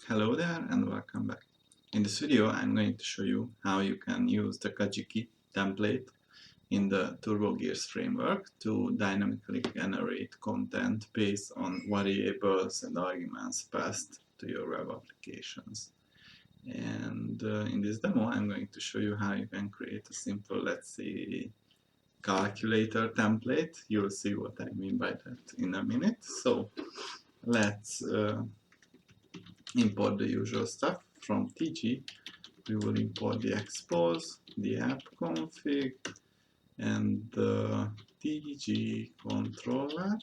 Hello there and welcome back. In this video I'm going to show you how you can use the Kajiki template in the TurboGears framework to dynamically generate content based on variables and arguments passed to your web applications. And in this demo I'm going to show you how you can create a simple, let's say, calculator template. You'll see what I mean by that in a minute. So let's import the usual stuff from TG. We will import the expose, the app config, and the TG controller,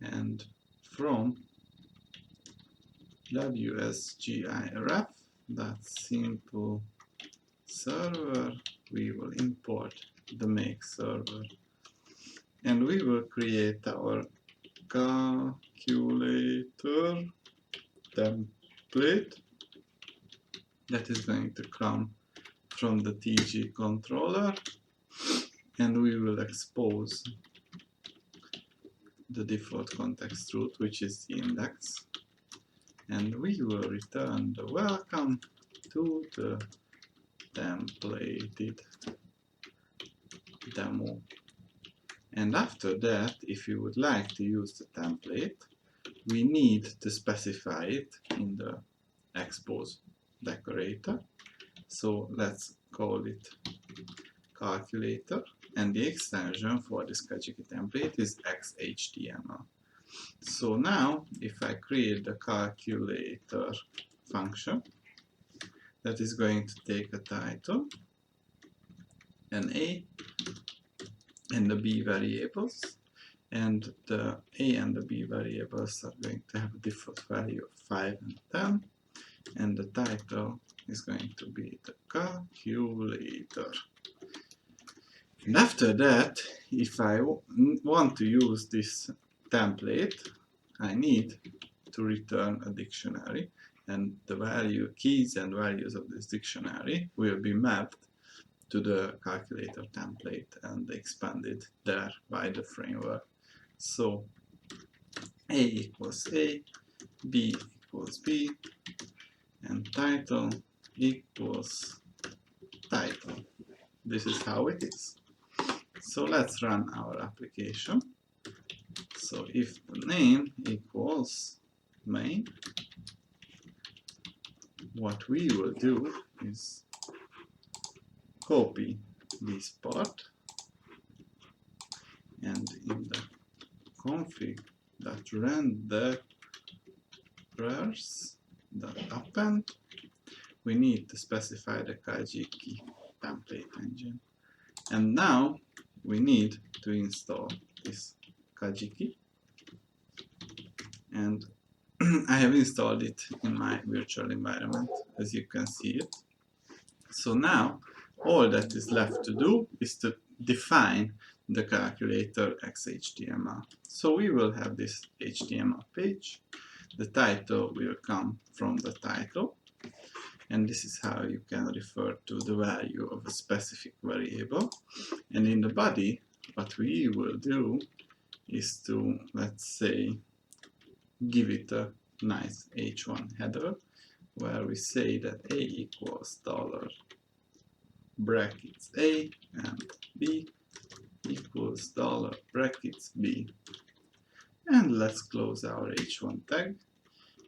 and from WSGIREF, that simple server, we will import the make server, and we will create our calculator template that is going to come from the TG controller, and we will expose the default context root, which is the index, and we will return the welcome to the templated demo. And after that, if you would like to use the template, we need to specify it in the expose decorator. So let's call it calculator, and the extension for this Kajiki template is xhtml. So now if I create the calculator function that is going to take a title, an A and the B variables, and the A and the B variables are going to have a default value of 5 and 10, and the title is going to be the calculator. And after that, if I want to use this template, I need to return a dictionary, and the keys and values of this dictionary will be mapped to the calculator template and expanded there by the framework. So A equals A, B equals B, and title equals title. This is how it is. So let's run our application. So if the name equals main, what we will do is copy this part, and in the config.renderers.append, we need to specify the Kajiki template engine. And now we need to install this Kajiki, and I have installed it in my virtual environment, as you can see it. So now all that is left to do is to define the calculator xhtml. So we will have this HTML page. The title will come from the title, and this is how you can refer to the value of a specific variable. And in the body, what we will do is to, let's say, give it a nice h1 header, where we say that a equals dollar brackets a and b equals dollar brackets b. And let's close our h1 tag.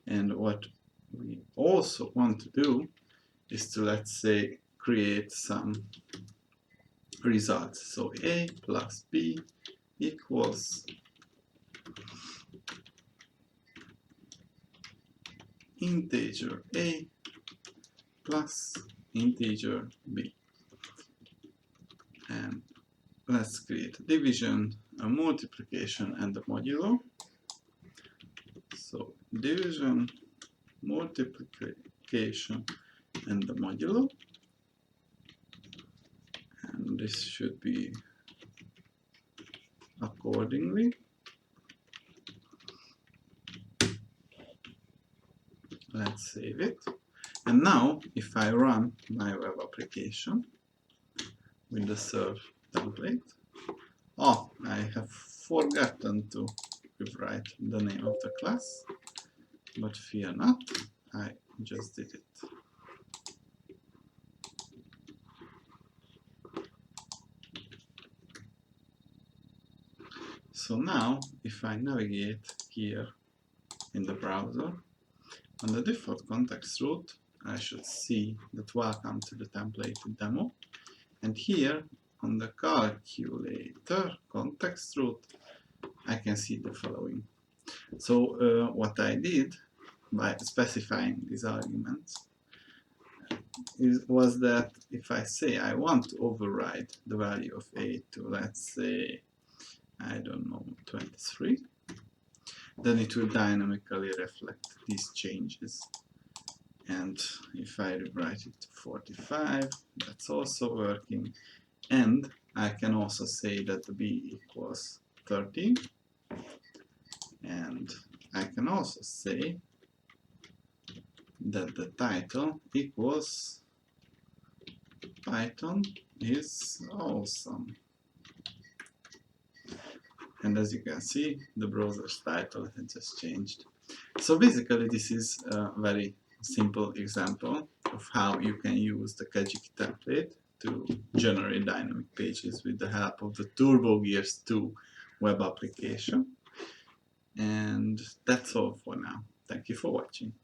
And what we also want to do is to, let's say, create some results. So a plus b equals integer a plus integer b. And let's create a division, a multiplication, and a modulo. So division, multiplication, and the modulo. And this should be accordingly. Let's save it. And now if I run my web application with the serve template, oh, I have forgotten to rewrite the name of the class. but fear not, I just did it. So now, if I navigate here in the browser, on the default context route, I should see that welcome to the templated demo. And here on the calculator context route, I can see the following. So what I did by specifying these arguments was that if I say I want to override the value of a to, let's say, I don't know, 23, then it will dynamically reflect these changes. And if I rewrite it to 45, that's also working. And I can also say that b equals 13. And I can also say that the title equals Python is awesome. And as you can see, the browser's title has just changed. So basically this is a very simple example of how you can use the Kajiki template to generate dynamic pages with the help of the TurboGears2 web application. And that's all for now. Thank you for watching.